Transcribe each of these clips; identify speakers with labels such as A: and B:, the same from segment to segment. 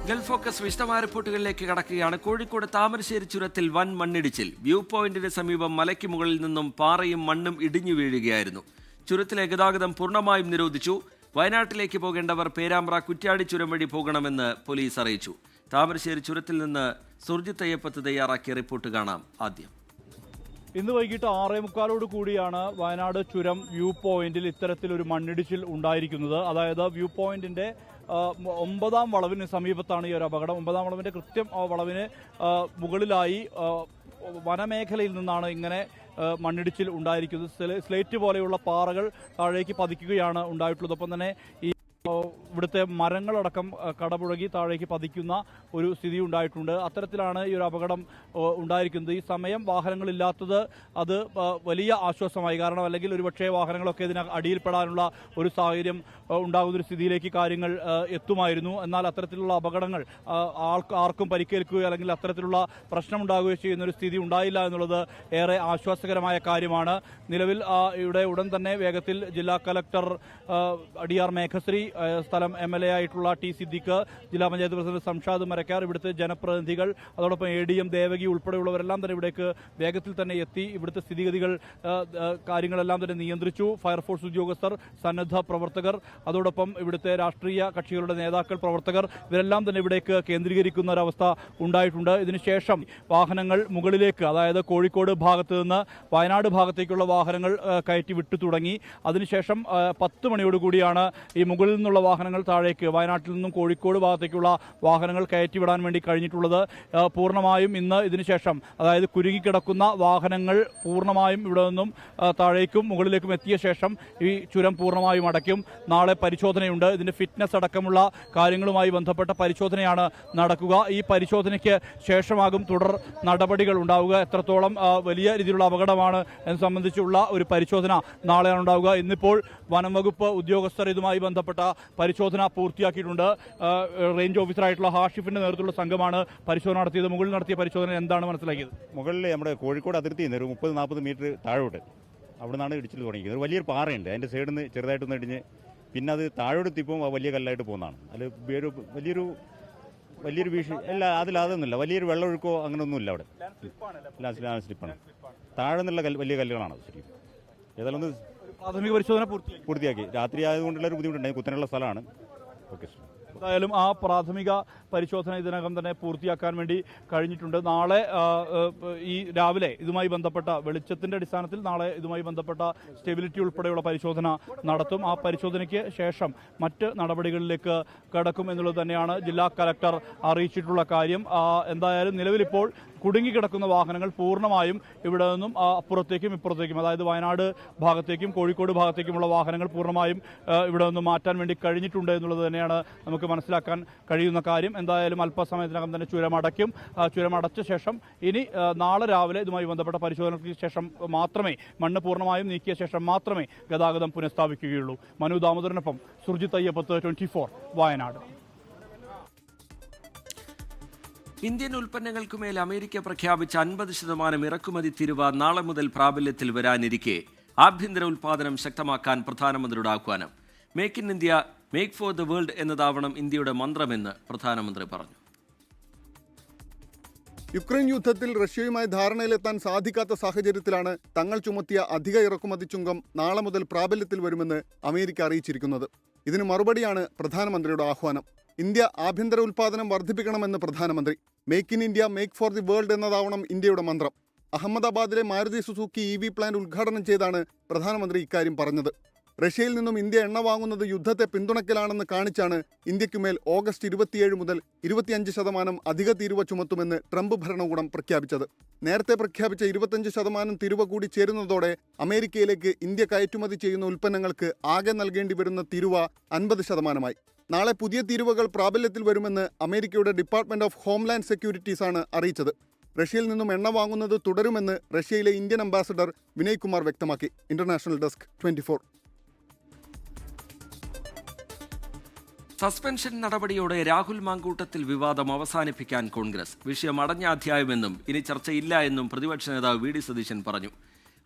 A: Gulf focus വിശദമായ റിപ്പോർട്ടുകളിലേക്ക് കടക്കുകയാണ്. കോഴിക്കോട് താമരശ്ശേരി ചുരത്തിൽ വൻ മണ്ണിടിച്ചിൽ. വ്യൂ പോയിന്റിന് സമീപം മലയ്ക്ക് മുകളിൽ നിന്നും പാറയും മണ്ണും ഇടിഞ്ഞു വീഴുകയായിരുന്നു. ചുരത്തിലെ ഗതാഗതം പൂർണ്ണമായും നിരോധിച്ചു. വയനാട്ടിലേക്ക് പോകേണ്ടവർ പേരാമ്പ്ര കുറ്റ്യാടി ചുരം വഴി പോകണമെന്ന് പോലീസ് അറിയിച്ചു. താമരശ്ശേരി ചുരത്തിൽ നിന്ന് സുർജിത്ത് അയ്യപ്പത്ത് തയ്യാറാക്കിയ റിപ്പോർട്ട് കാണാം. ആദ്യം
B: ഇന്ന് വൈകിട്ട് 6:45 കൂടിയാണ് വയനാട് ചുരം വ്യൂ പോയിന്റിൽ ഇത്തരത്തിലൊരു മണ്ണിടിച്ചിൽ ഉണ്ടായിരിക്കുന്നത്. അതായത് വ്യൂ പോയിന്റിന്റെ 9ാം വളവിന് സമീപത്താണ് ഈ ഒരു അപകടം. 9ാം വളവിന്റെ കൃത്യം വളവിന് മുകളിലായി വനമേഖലയിൽ നിന്നാണ് ഇങ്ങനെ മണ്ണിടിച്ചിൽ ഉണ്ടായിരിക്കുന്നത്. സ്ലേറ്റ് പോലെയുള്ള പാറകൾ താഴേക്ക് പതിക്കുകയാണ് ഉണ്ടായിട്ടുള്ളത്. ഒപ്പം തന്നെ ഈ ഇവിടുത്തെ മരങ്ങളടക്കം കടപുഴകി താഴേക്ക് പതിക്കുന്ന ഒരു സ്ഥിതി ഉണ്ടായിട്ടുണ്ട്. അത്തരത്തിലാണ് ഈ ഒരു അപകടം ഉണ്ടായിരിക്കുന്നത്. ഈ സമയം വാഹനങ്ങളില്ലാത്തത് അത് വലിയ ആശ്വാസമായി. കാരണം അല്ലെങ്കിൽ ഒരുപക്ഷെ വാഹനങ്ങളൊക്കെ ഇതിന് അടിയിൽപ്പെടാനുള്ള ഒരു സാഹചര്യം ഉണ്ടാകുന്നൊരു സ്ഥിതിയിലേക്ക് കാര്യങ്ങൾ എത്തുമായിരുന്നു. എന്നാൽ അത്തരത്തിലുള്ള അപകടങ്ങൾ ആർക്കും പരിക്കേൽക്കുകയോ അല്ലെങ്കിൽ അത്തരത്തിലുള്ള പ്രശ്നമുണ്ടാകുകയോ ചെയ്യുന്ന ഒരു സ്ഥിതി ഉണ്ടായില്ല എന്നുള്ളത് ഏറെ ആശ്വാസകരമായ കാര്യമാണ്. നിലവിൽ ഇവിടെ ഉടൻ തന്നെ വേഗത്തിൽ ജില്ലാ കലക്ടർ DR മേഘശ്രീ, സ്ഥലം MLA ആയിട്ടുള്ള T സിദ്ദിഖ്, ജില്ലാ പഞ്ചായത്ത് പ്രസിഡന്റ് സംഷാദ് മരക്കാർ, ഇവിടുത്തെ ജനപ്രതിനിധികൾ, അതോടൊപ്പം ADM ദേവകി ഉൾപ്പെടെയുള്ളവരെല്ലാം തന്നെ ഇവിടേക്ക് വേഗത്തിൽ തന്നെ എത്തി ഇവിടുത്തെ സ്ഥിതിഗതികൾ കാര്യങ്ങളെല്ലാം തന്നെ നിയന്ത്രിച്ചു. ഫയർഫോഴ്സ് ഉദ്യോഗസ്ഥർ, സന്നദ്ധ പ്രവർത്തകർ, അതോടൊപ്പം ഇവിടുത്തെ രാഷ്ട്രീയ കക്ഷികളുടെ നേതാക്കൾ, പ്രവർത്തകർ ഇവരെല്ലാം തന്നെ ഇവിടേക്ക് കേന്ദ്രീകരിക്കുന്ന ഒരവസ്ഥ ഉണ്ടായിട്ടുണ്ട്. ഇതിനുശേഷം വാഹനങ്ങൾ മുകളിലേക്ക്, അതായത് കോഴിക്കോട് ഭാഗത്ത് നിന്ന് വയനാട് ഭാഗത്തേക്കുള്ള വാഹനങ്ങൾ കയറ്റി വിട്ടു തുടങ്ങി. അതിനുശേഷം 10 മണിയോടുകൂടിയാണ് ഈ മുകളിൽ നിന്നുള്ള വാഹനങ്ങൾ താഴേക്ക് വയനാട്ടിൽ നിന്നും കോഴിക്കോട് ഭാഗത്തേക്കുള്ള വാഹനങ്ങൾ കയറ്റിവിടാൻ വേണ്ടി കഴിഞ്ഞിട്ടുള്ളത്. പൂർണ്ണമായും ഇന്ന് ഇതിനുശേഷം, അതായത് കുരുങ്ങിക്കിടക്കുന്ന വാഹനങ്ങൾ പൂർണ്ണമായും ഇവിടെ നിന്നും താഴേക്കും മുകളിലേക്കും എത്തിയ ശേഷം ഈ ചുരം പൂർണ്ണമായും അടയ്ക്കും. നാളെ പരിശോധനയുണ്ട്. ഇതിന്റെ ഫിറ്റ്നസ് അടക്കമുള്ള കാര്യങ്ങളുമായി ബന്ധപ്പെട്ട പരിശോധനയാണ് നടക്കുക. ഈ പരിശോധനയ്ക്ക് ശേഷമാകും തുടർ നടപടികൾ ഉണ്ടാവുക. എത്രത്തോളം വലിയ രീതിയിലുള്ള അപകടമാണ് എന്ന് സംബന്ധിച്ചുള്ള ഒരു പരിശോധന നാളെയാണ് ഉണ്ടാവുക. ഇന്നിപ്പോൾ വനം വകുപ്പ് ഉദ്യോഗസ്ഥർ ഇതുമായി ബന്ധപ്പെട്ട പരിശോധന പൂർത്തിയാക്കിയിട്ടുണ്ട്. റേഞ്ച് ഓഫീസറായിട്ടുള്ള ഹാഷിഫിന്റെ നേതൃത്വത്തിലുള്ള സംഘമാണ് പരിശോധന നടത്തിയത്. മുകളിൽ നടത്തിയ പരിശോധന എന്താണ് മനസ്സിലാക്കിയത്?
C: മുകളിൽ നമ്മുടെ കോഴിക്കോട് അതിർത്തിയിൽ നിന്ന് ഒരു 30-40 മീറ്റർ താഴോട്ട് അവിടെ നിന്നാണ് ഇടിച്ചിൽ തുടങ്ങിയത്. ഒരു വലിയൊരു പാറയുണ്ട്, അതിൻ്റെ സൈഡിൽ നിന്ന് ചെറുതായിട്ടൊന്ന് ഇടിഞ്ഞ് പിന്നെ അത് താഴോട്ടെത്തിപ്പോൾ വലിയ കല്ലായിട്ട് പോകുന്നതാണ്. അതിൽ വലിയൊരു ഭീഷണി അല്ല, അതൊന്നുമില്ല. വലിയൊരു വെള്ളമൊഴുക്കോ അങ്ങനെയൊന്നുമില്ല അവിടെ. ലാൻഡ് സ്ലിപ്പാണ്. താഴെ നിന്നുള്ള വലിയ കല്ലുകളാണ്. ശരിക്കും ഏതായാലും ഒന്ന്
B: പ്രാഥമിക പരിശോധന
C: പൂർത്തിയാക്കി. രാത്രി ആയതുകൊണ്ടുള്ള ഒരു ബുദ്ധിമുട്ടുണ്ടായി. കുത്തനെയുള്ള സ്ഥലമാണ്. ഓക്കെ.
B: എന്തായാലും ആ പ്രാഥമിക പരിശോധന ഇതിനകം തന്നെ പൂർത്തിയാക്കാൻ വേണ്ടി കഴിഞ്ഞിട്ടുണ്ട്. നാളെ ഈ രാവിലെ ഇതുമായി ബന്ധപ്പെട്ട വെളിച്ചത്തിന്റെ അടിസ്ഥാനത്തിൽ നാളെ ഇതുമായി ബന്ധപ്പെട്ട സ്റ്റെബിലിറ്റി ഉൾപ്പെടെയുള്ള പരിശോധന നടത്തും. ആ പരിശോധനയ്ക്ക് ശേഷം മറ്റ് നടപടികളിലേക്ക് കടക്കും എന്നുള്ളത് തന്നെയാണ് ജില്ലാ കലക്ടർ അറിയിച്ചിട്ടുള്ള കാര്യം. എന്തായാലും നിലവിലിപ്പോൾ കുടുങ്ങിക്കിടക്കുന്ന വാഹനങ്ങൾ പൂർണ്ണമായും ഇവിടെ നിന്നും അപ്പുറത്തേക്കും ഇപ്പുറത്തേക്കും, അതായത് വയനാട് ഭാഗത്തേക്കും കോഴിക്കോട് ഭാഗത്തേക്കുമുള്ള വാഹനങ്ങൾ പൂർണ്ണമായും ഇവിടെ നിന്നും മാറ്റാൻ വേണ്ടി കഴിഞ്ഞിട്ടുണ്ട് എന്നുള്ളത് തന്നെയാണ് നമുക്ക് മനസ്സിലാക്കാൻ കഴിയുന്ന കാര്യം. എന്തായാലും അല്പസമയത്തിനകം തന്നെ ചുരമടയ്ക്കും. ചുരമടച്ച ശേഷം ഇനി നാളെ രാവിലെ ഇതുമായി ബന്ധപ്പെട്ട പരിശോധനയ്ക്ക് ശേഷം മാത്രമേ, മണ്ണ് പൂർണ്ണമായും നീക്കിയ ശേഷം മാത്രമേ ഗതാഗതം പുനഃസ്ഥാപിക്കുകയുള്ളൂ. മനു ദാമോദരനൊപ്പം സുർജിത്ത് അയ്യപ്പത്ത്, 24 വയനാട്.
A: ഇന്ത്യൻ ഉൽപ്പന്നങ്ങൾക്കുമേൽ അമേരിക്ക പ്രഖ്യാപിച്ച 50% ഇറക്കുമതി തീരുവ നാളെ മുതൽ പ്രാബല്യത്തിൽ വരാനിരിക്കെ ആഭ്യന്തര ഉൽപ്പാദനം ശക്തമാക്കാൻ പ്രധാനമന്ത്രിയുടെ ആഹ്വാനം. Make in India, make for the world എന്നതാവണം ഇന്ത്യയുടെ മന്ത്രമെന്ന് പ്രധാനമന്ത്രി പറഞ്ഞു.
D: യുക്രൈൻ യുദ്ധത്തിൽ റഷ്യയുമായി ധാരണയിലെത്താൻ സാധിക്കാത്ത സാഹചര്യത്തിലാണ് തങ്ങൾ ചുമത്തിയ അധിക ഇറക്കുമതി ചുങ്കം നാളെ മുതൽ പ്രാബല്യത്തിൽ വരുമെന്ന് അമേരിക്ക അറിയിച്ചിരിക്കുന്നത്. ഇതിന് മറുപടിയാണ് പ്രധാനമന്ത്രിയുടെ ആഹ്വാനം. ഇന്ത്യ ആഭ്യന്തര ഉൽപ്പാദനം വർദ്ധിപ്പിക്കണമെന്ന് പ്രധാനമന്ത്രി. Make in India, make for the world എന്നതാവണം ഇന്ത്യയുടെ മന്ത്രം. അഹമ്മദാബാദിലെ മാരുതി സുസുക്കി EV പ്ലാന്റ് ഉദ്ഘാടനം ചെയ്താണ് പ്രധാനമന്ത്രി ഇക്കാര്യം പറഞ്ഞത്. റഷ്യയിൽ നിന്നും ഇന്ത്യ എണ്ണ വാങ്ങുന്നത് യുദ്ധത്തെ പിന്തുണയ്ക്കലാണെന്ന് കാണിച്ചാണ് ഇന്ത്യക്കുമേൽ ഓഗസ്റ്റ് 27 മുതൽ 25% അധിക തീരുവ ചുമത്തുമെന്ന് ട്രംപ് ഭരണകൂടം പ്രഖ്യാപിച്ചത്. നേരത്തെ പ്രഖ്യാപിച്ച 25% തീരുവ കൂടി ചേരുന്നതോടെ അമേരിക്കയിലേക്ക് ഇന്ത്യ കയറ്റുമതി ചെയ്യുന്ന ഉൽപ്പന്നങ്ങൾക്ക് ആകെ നൽകേണ്ടി വരുന്ന തീരുവ 50%. നാളെ പുതിയ തീരുവകൾ പ്രാബല്യത്തിൽ വരുമെന്ന് അമേരിക്കയുടെ ഡിപ്പാർട്ട്മെന്റ് ഓഫ് ഹോംലാൻഡ് സെക്യൂരിറ്റീസ് ആണ് അറിയിച്ചത്. റഷ്യയിൽ നിന്നും എണ്ണ വാങ്ങുന്നത് തുടരുമെന്ന് റഷ്യയിലെ ഇന്ത്യൻ അംബാസഡർ വിനയ് കുമാർ വ്യക്തമാക്കി. International desk, 24.
A: സസ്പെൻഷൻ നടപടിയോടെ രാഹുൽ മാങ്കൂട്ടത്തിൽ വിവാദം അവസാനിപ്പിക്കാൻ കോൺഗ്രസ്. വിഷയം അടഞ്ഞ അധ്യായമെന്നും ഇനി ചർച്ചയില്ല എന്നും പ്രതിപക്ഷ നേതാവ് VD സതീശൻ പറഞ്ഞു.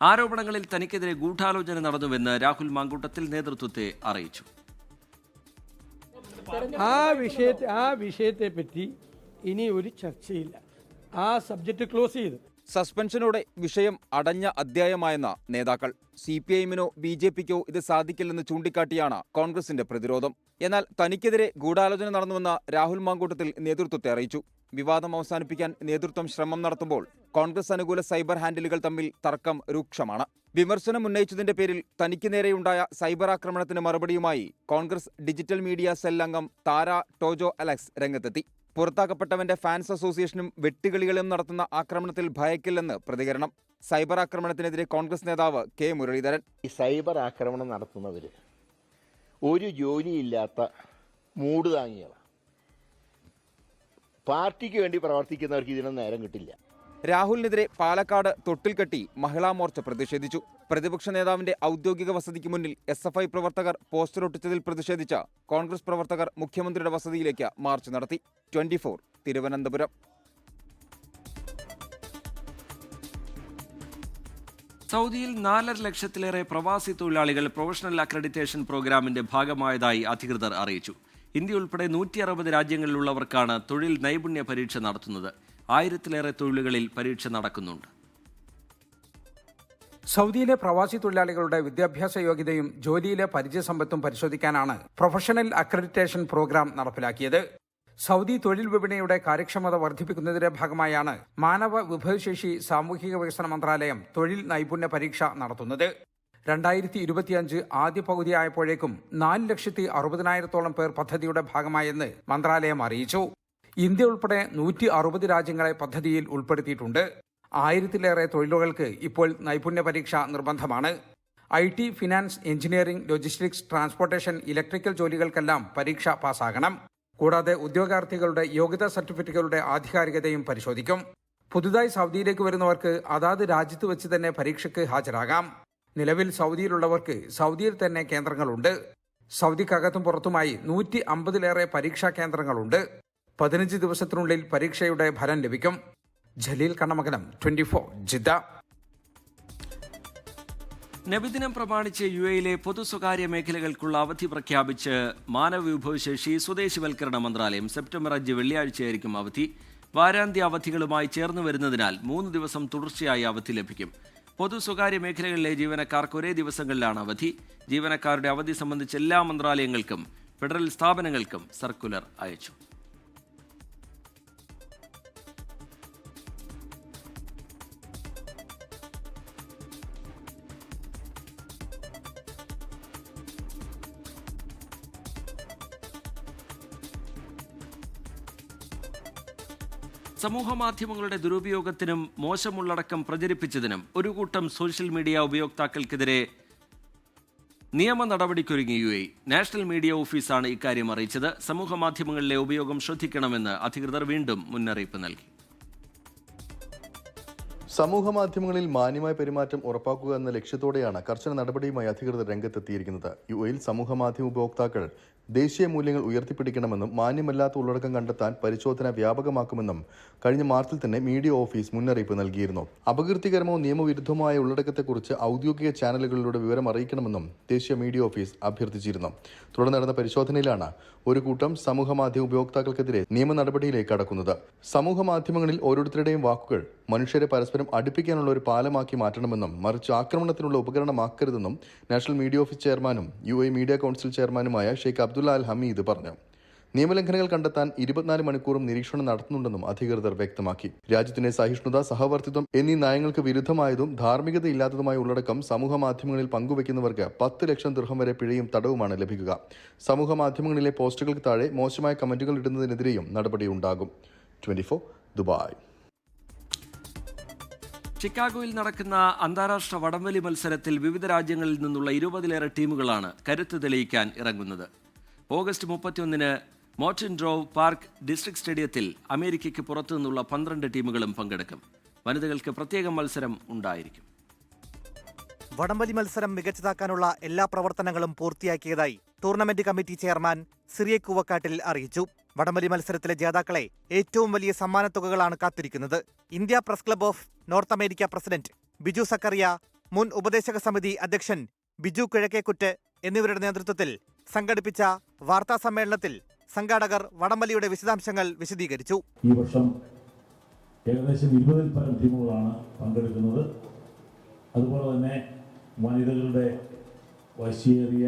A: ആരോപണങ്ങളിൽ തനിക്കെതിരെ ഗൂഢാലോചന നടന്നുവെന്ന് രാഹുൽ മാങ്കൂട്ടത്തിൽ നേതൃത്വത്തെ അറിയിച്ചു.
E: ആ വിഷയത്തെ പറ്റി ഇനി ഒരു ചർച്ചയില്ല. ആ സബ്ജക്റ്റ് ക്ലോസ് ചെയ്തു.
F: സസ്പെൻഷനോടെ വിഷയം അടഞ്ഞ അധ്യായമായെന്ന നേതാക്കൾ. CPIഎമ്മിനോ BJPക്കോ ഇത് സാധിക്കില്ലെന്ന് ചൂണ്ടിക്കാട്ടിയാണ് കോൺഗ്രസിന്റെ പ്രതിരോധം. എന്നാൽ തനിക്കെതിരെ ഗൂഢാലോചന നടന്നുവെന്ന രാഹുൽ മാങ്കൂട്ടത്തിൽ നേതൃത്വത്തെ അറിയിച്ചു. വിവാദം അവസാനിപ്പിക്കാൻ നേതൃത്വം ശ്രമം നടത്തുമ്പോൾ കോൺഗ്രസ് അനുകൂല സൈബർ ഹാൻഡിലുകൾ തമ്മിൽ തർക്കം രൂക്ഷമാണ്. വിമർശനം ഉന്നയിച്ചതിന്റെ പേരിൽ തനിക്ക് നേരെയുണ്ടായ സൈബർ ആക്രമണത്തിന് മറുപടിയുമായി കോൺഗ്രസ് ഡിജിറ്റൽ മീഡിയ സെൽ അംഗം താര ടോജോ അലക്സ് രംഗത്തെത്തി. പുറത്താക്കപ്പെട്ടവന്റെ ഫാൻസ് അസോസിയേഷനും വെട്ടുകിളികളും നടത്തുന്ന ആക്രമണത്തിൽ ഭയക്കില്ലെന്ന് പ്രതികരണം. സൈബർ ആക്രമണത്തിനെതിരെ കോൺഗ്രസ് നേതാവ് K. മുരളീധരൻ.
G: ഈ സൈബർ ആക്രമണം നടത്തുന്നവർ ഒരു ജോലിയില്ലാത്ത മൂട് താങ്ങിയവ. പാർട്ടിക്ക് വേണ്ടി പ്രവർത്തിക്കുന്നവർക്ക് ഇതിനൊന്നും നേരം കിട്ടില്ല.
F: രാഹുലിനെതിരെ പാലക്കാട് തൊട്ടിൽ കെട്ടി മഹിളാ മോർച്ച പ്രതിഷേധിച്ചു. പ്രതിപക്ഷ നേതാവിന്റെ ഔദ്യോഗിക വസതിക്ക് മുന്നിൽ SFI പ്രവർത്തകർ പോസ്റ്റർ ഒട്ടിച്ചതിൽ പ്രതിഷേധിച്ച കോൺഗ്രസ് പ്രവർത്തകർ മുഖ്യമന്ത്രിയുടെ വസതിയിലേക്ക് മാർച്ച് നടത്തി. 24 തിരുവനന്തപുരം.
A: സൗദിയിൽ 4.5 ലക്ഷത്തിലേറെ പ്രവാസി തൊഴിലാളികൾ പ്രൊഫഷണൽ അക്രഡിറ്റേഷൻ പ്രോഗ്രാമിന്റെ ഭാഗമായതായി അധികൃതർ അറിയിച്ചു. ഇന്ത്യ ഉൾപ്പെടെ 160 രാജ്യങ്ങളിലുള്ളവർക്കാണ് തൊഴിൽ നൈപുണ്യ പരീക്ഷ നടത്തുന്നത്. 1000-ലേറെ തൊഴിലുകളിൽ പരീക്ഷ നടക്കുന്നുണ്ട്.
H: സൗദിയിലെ പ്രവാസി തൊഴിലാളികളുടെ വിദ്യാഭ്യാസ യോഗ്യതയും ജോലിയിലെ പരിചയസമ്പത്തും പരിശോധിക്കാനാണ് പ്രൊഫഷണൽ അക്രഡിറ്റേഷൻ പ്രോഗ്രാം നടപ്പിലാക്കിയത്. സൗദി തൊഴിൽ വിപണിയുടെ കാര്യക്ഷമത വർദ്ധിപ്പിക്കുന്നതിന്റെ ഭാഗമായാണ് മാനവ വിഭവശേഷി സാമൂഹിക വികസന മന്ത്രാലയം തൊഴിൽ നൈപുണ്യ പരീക്ഷ നടത്തുന്നത്. 2025 ആദ്യ പകുതിയായപ്പോഴേക്കും 4,60,000-ഓളം പേർ പദ്ധതിയുടെ ഭാഗമായെന്ന് മന്ത്രാലയം അറിയിച്ചു. ഇന്ത്യ ഉൾപ്പെടെ 160 രാജ്യങ്ങളെ പദ്ധതിയിൽ ഉൾപ്പെടുത്തിയിട്ടുണ്ട്. 1000-ലേറെ തൊഴിലുകൾക്ക് ഇപ്പോൾ നൈപുണ്യ പരീക്ഷ നിർബന്ധമാണ്. IT, finance, engineering, logistics, transportation, electrical ജോലികൾക്കെല്ലാം പരീക്ഷ പാസ്സാകണം. കൂടാതെ ഉദ്യോഗാർത്ഥികളുടെ യോഗ്യതാ സർട്ടിഫിക്കറ്റുകളുടെ ആധികാരികതയും പരിശോധിക്കും. പുതുതായി സൗദിയിലേക്ക് വരുന്നവർക്ക് അതാത് രാജ്യത്ത് വെച്ച് തന്നെ പരീക്ഷയ്ക്ക് ഹാജരാകാം. നിലവിൽ സൗദിയിലുള്ളവർക്ക് സൗദിയിൽ തന്നെ കേന്ദ്രങ്ങളുണ്ട്. സൗദിക്കകത്തും പുറത്തുമായി 150-ലേറെ പരീക്ഷാ കേന്ദ്രങ്ങളുണ്ട്. 15 ദിവസത്തിനുള്ളിൽ പരീക്ഷയുടെ ഫലം ലഭിക്കും. ജലീൽ കണ്ണമംഗലം, 24 ജിദ്ദ.
A: നബിദിനം പ്രമാണിച്ച് UAE-യിലെ പൊതു സ്വകാര്യ മേഖലകൾക്കുള്ള അവധി പ്രഖ്യാപിച്ച് മാനവ വിഭവശേഷി സ്വദേശിവൽക്കരണ മന്ത്രാലയം. സെപ്റ്റംബർ 5 വെള്ളിയാഴ്ചയായിരിക്കും അവധി. വാരാന്ത്യ അവധികളുമായി ചേർന്ന് വരുന്നതിനാൽ 3 ദിവസം തുടർച്ചയായി അവധി ലഭിക്കും. പൊതു സ്വകാര്യ മേഖലകളിലെ ജീവനക്കാർക്ക് ഒരേ ദിവസങ്ങളിലാണ് അവധി. ജീവനക്കാരുടെ അവധി സംബന്ധിച്ച് എല്ലാ മന്ത്രാലയങ്ങൾക്കും ഫെഡറൽ സ്ഥാപനങ്ങൾക്കും സർക്കുലർ അയച്ചു. സമൂഹമാധ്യമങ്ങളുടെ ദുരുപയോഗത്തിനും മോശം ഉള്ളടക്കം പ്രചരിപ്പിച്ചതിനും ഒരു കൂട്ടം സോഷ്യൽ മീഡിയ ഉപയോക്താക്കൾക്കെതിരെ നിയമ നടപടിക്കൊരുങ്ങി UAE. നാഷണൽ മീഡിയ ഓഫീസാണ് ഇക്കാര്യം അറിയിച്ചത്. സമൂഹമാധ്യമങ്ങളിലെ ഉപയോഗം ശ്രദ്ധിക്കണമെന്ന് അധികൃതർ വീണ്ടും മുന്നറിയിപ്പ് നൽകി.
I: സമൂഹമാധ്യമങ്ങളിൽ മാന്യമായ പെരുമാറ്റം ഉറപ്പാക്കുക എന്ന ലക്ഷ്യത്തോടെയാണ് കർശന നടപടിയുമായി അധികൃതർ രംഗത്തെത്തിയിരിക്കുന്നത്. UAE-യിൽ സമൂഹമാധ്യമ ഉപഭോക്താക്കൾ ദേശീയ മൂല്യങ്ങൾ ഉയർത്തിപ്പിടിക്കണമെന്നും മാന്യമല്ലാത്ത ഉള്ളടക്കം കണ്ടെത്താൻ പരിശോധന വ്യാപകമാക്കുമെന്നും കഴിഞ്ഞ മാർച്ചിൽ തന്നെ മീഡിയ ഓഫീസ് മുന്നറിയിപ്പ് നൽകിയിരുന്നു. അപകീർത്തികരമോ നിയമവിരുദ്ധമായ ഉള്ളടക്കത്തെക്കുറിച്ച് ഔദ്യോഗിക ചാനലുകളിലൂടെ വിവരം അറിയിക്കണമെന്നും ദേശീയ മീഡിയ ഓഫീസ് അഭ്യർത്ഥിച്ചിരുന്നു. തുടർന്ന് നടന്ന പരിശോധനയിലാണ് ഒരു കൂട്ടം സമൂഹമാധ്യമ ഉപയോക്താക്കൾക്കെതിരെ നിയമ നടപടിയിലേക്ക് കടക്കുന്നത്. സമൂഹമാധ്യമങ്ങളിൽ ഓരോരുത്തരുടെയും വാക്കുകൾ മനുഷ്യരെ പരസ്പരം അടുപ്പിക്കാനുള്ള ഒരു പാലമാക്കി മാറ്റണമെന്നും മറിച്ച് ആക്രമണത്തിനുള്ള ഉപകരണമാക്കരുതെന്നും നാഷണൽ മീഡിയ ഓഫീസ് ചെയർമാനും UAE മീഡിയ കൗൺസിൽ ചെയർമാനുമായ ഷെയ്ഖ് അബ്ദുള്ള അൽ ഹമീദ് പറഞ്ഞു. നിയമലംഘനങ്ങൾ കണ്ടെത്താൻ 24 മണിക്കൂറും നിരീക്ഷണം നടത്തുന്നുണ്ടെന്നും അധികൃതർ വ്യക്തമാക്കി. രാജ്യത്തിന്റെ സഹിഷ്ണുത, സഹവർത്തിത്വം എന്നീ നയങ്ങൾക്ക് വിരുദ്ധമായതും ധാർമ്മികതയില്ലാത്തതുമായ ഉള്ളടക്കം സമൂഹമാധ്യമങ്ങളിൽ പങ്കുവയ്ക്കുന്നവർക്ക് 10 ലക്ഷം ദിർഹം വരെ പിഴയും തടവുമാണ് ലഭിക്കുക. സമൂഹമാധ്യമങ്ങളിലെ പോസ്റ്റുകൾക്ക് താഴെ മോശമായ കമന്റുകൾ ഇടുന്നതിനെതിരെയും നടപടിയുണ്ടാകും. 24 ദുബായ്.
A: ചിക്കാഗോയിൽ നടക്കുന്ന അന്താരാഷ്ട്ര വടംവലി മത്സരത്തിൽ വിവിധ രാജ്യങ്ങളിൽ നിന്നുള്ള 20-ലേറെ ടീമുകളാണ് കരുത്ത് തെളിയിക്കാൻ ഇറങ്ങുന്നത്. ഓഗസ്റ്റ് 31-ന് മോർട്ടൻ ഡ്രോവ് പാർക്ക് ഡിസ്ട്രിക്ട് സ്റ്റേഡിയത്തിൽ അമേരിക്കയ്ക്ക് പുറത്തു നിന്നുള്ള 12 ടീമുകളും പങ്കെടുക്കും. വനിതകൾക്ക് പ്രത്യേക മത്സരം ഉണ്ടായിരിക്കും.
J: വടംവലി മത്സരം മികച്ചതാക്കാനുള്ള എല്ലാ പ്രവർത്തനങ്ങളും പൂർത്തിയാക്കിയതായി tournament committee chairman Cyriac Koovakkattil അറിയിച്ചു. വടംവലി മത്സരത്തിലെ ജേതാക്കളെ ഏറ്റവും വലിയ സമ്മാനത്തുകകളാണ് കാത്തിരിക്കുന്നത്. India press club of North America president Biju Zachariah, മുൻ ഉപദേശക സമിതി അധ്യക്ഷൻ ബിജു കിഴക്കേക്കുറ്റ് എന്നിവരുടെ നേതൃത്വത്തിൽ സംഘടിപ്പിച്ച വാർത്താ സമ്മേളനത്തിൽ സംഘാടകർ വടംവലിയുടെ വിശദാംശങ്ങൾ വിശദീകരിച്ചു.
K: ഈ വർഷം ഏകദേശം 20-ൽ പരം ടീമുകളാണ് പങ്കെടുക്കുന്നത്. അതുപോലെ തന്നെ വനിതകളുടെ വാശിയേറിയ